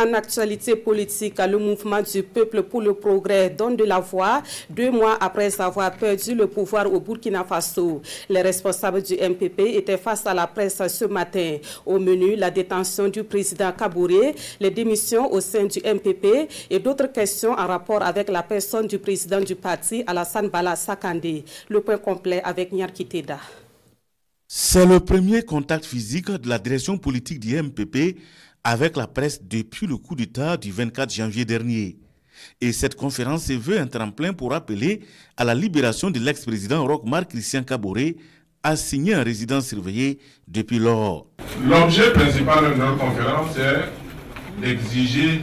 En actualité politique, le mouvement du peuple pour le progrès donne de la voix 2 mois après avoir perdu le pouvoir au Burkina Faso. Les responsables du MPP étaient face à la presse ce matin. Au menu, la détention du président Kaboré, les démissions au sein du MPP et d'autres questions en rapport avec la personne du président du parti, Alassane Bala Sakandé. Le point complet avec Nyarki Teda. C'est le premier contact physique de la direction politique du MPP avec la presse depuis le coup d'État du 24 janvier dernier. Et cette conférence se veut un tremplin pour appeler à la libération de l'ex-président Roch-Marc Christian Kaboré, assigné en résidence surveillée depuis lors. L'objet principal de notre conférence est d'exiger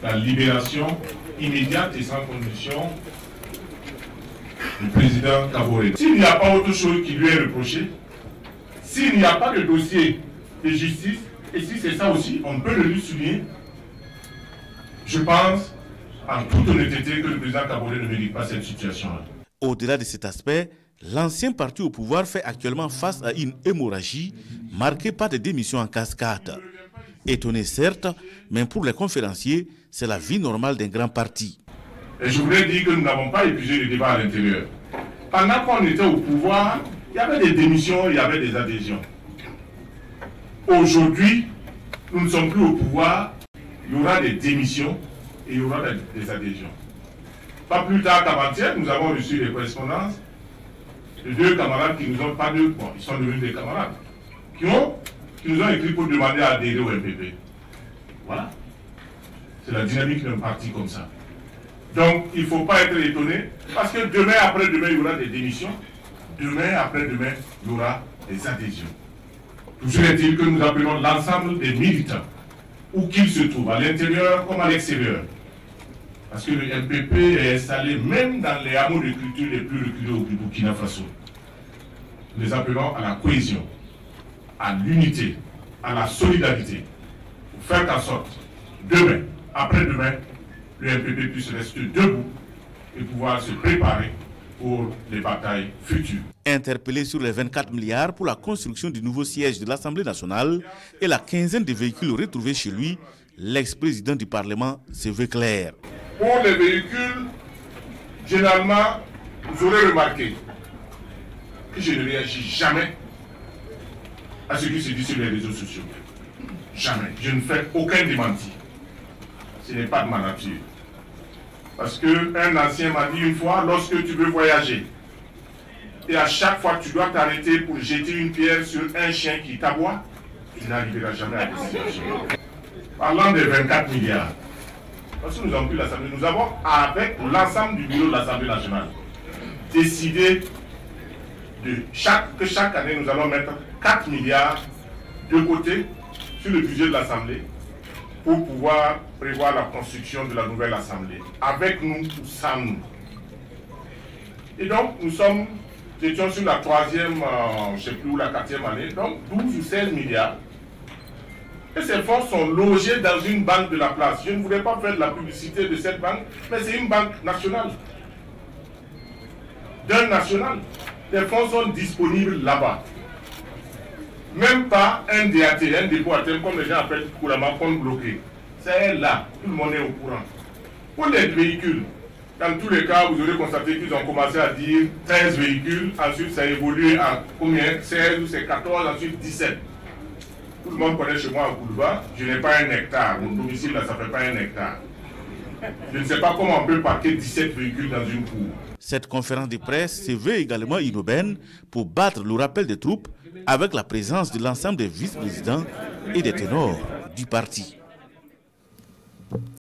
la libération immédiate et sans condition du président Kaboré. S'il n'y a pas autre chose qui lui est reproché, s'il n'y a pas de dossier de justice, et si c'est ça aussi, on peut le lui souligner. Je pense, en toute honnêteté, que le président Kaboré ne mérite pas cette situation-là. Au-delà de cet aspect, l'ancien parti au pouvoir fait actuellement face à une hémorragie marquée par des démissions en cascade. Étonné certes, mais pour les conférenciers, c'est la vie normale d'un grand parti. Et je voudrais dire que nous n'avons pas épuisé le débat à l'intérieur. Pendant qu'on était au pouvoir, il y avait des démissions, il y avait des adhésions. Aujourd'hui, nous ne sommes plus au pouvoir, il y aura des démissions et il y aura des adhésions. Pas plus tard qu'avant-hier, nous avons reçu des correspondances de 2 camarades qui nous ont, pas deux, bon, ils sont devenus des camarades, qui nous ont écrit pour demander à adhérer au MPP. Voilà. C'est la dynamique d'un parti comme ça. Donc, il ne faut pas être étonné, parce que demain, après-demain, il y aura des démissions. Demain, après-demain, il y aura des adhésions. Toujours est-il que nous appelons l'ensemble des militants, où qu'ils se trouvent, à l'intérieur comme à l'extérieur. Parce que le MPP est installé même dans les hameaux de culture les plus reculés au Burkina Faso. Nous les appelons à la cohésion, à l'unité, à la solidarité, pour faire en sorte, demain, après-demain, le MPP puisse rester debout et pouvoir se préparer pour les batailles futures. Interpellé sur les 24 milliards pour la construction du nouveau siège de l'Assemblée nationale et la quinzaine de véhicules retrouvés chez lui, l'ex-président du Parlement se veut clair. Pour les véhicules, généralement, vous aurez remarqué que je ne réagis jamais à ce qui se dit sur les réseaux sociaux. Jamais. Je ne fais aucun démenti. Ce n'est pas de ma nature. Parce qu'un ancien m'a dit une fois, lorsque tu veux voyager, et à chaque fois tu dois t'arrêter pour jeter une pierre sur un chien qui t'aboie, tu n'arriveras jamais à destination. Parlant des 24 milliards, parce que nous avons pris l'Assemblée, nous avons, avec l'ensemble du bureau de l'Assemblée nationale, décidé que chaque année nous allons mettre 4 milliards de côté sur le budget de l'Assemblée pour pouvoir prévoir la construction de la nouvelle Assemblée. Avec nous ou sans nous. Et donc, nous étions sur la 3e, je ne sais plus où, la 4e année, donc 12 ou 16 milliards. Et ces fonds sont logés dans une banque de la place. Je ne voulais pas faire de la publicité de cette banque, mais c'est une banque nationale. D'un national. Les fonds sont disponibles là-bas. Même pas un DAT, un dépôt à terme, comme les gens appellent couramment, compte bloqué. C'est là, tout le monde est au courant. Pour les véhicules, dans tous les cas, vous aurez constaté qu'ils ont commencé à dire 13 véhicules, ensuite ça a évolué à combien? 16 ou c'est 14, ensuite 17. Tout le monde connaît chez moi à Koulba, je n'ai pas un hectare, mon domicile là, ça ne fait pas un hectare. Je ne sais pas comment on peut parquer 17 véhicules dans une cour. Cette conférence de presse se veut également inaubaine pour battre le rappel des troupes avec la présence de l'ensemble des vice-présidents et des ténors du parti.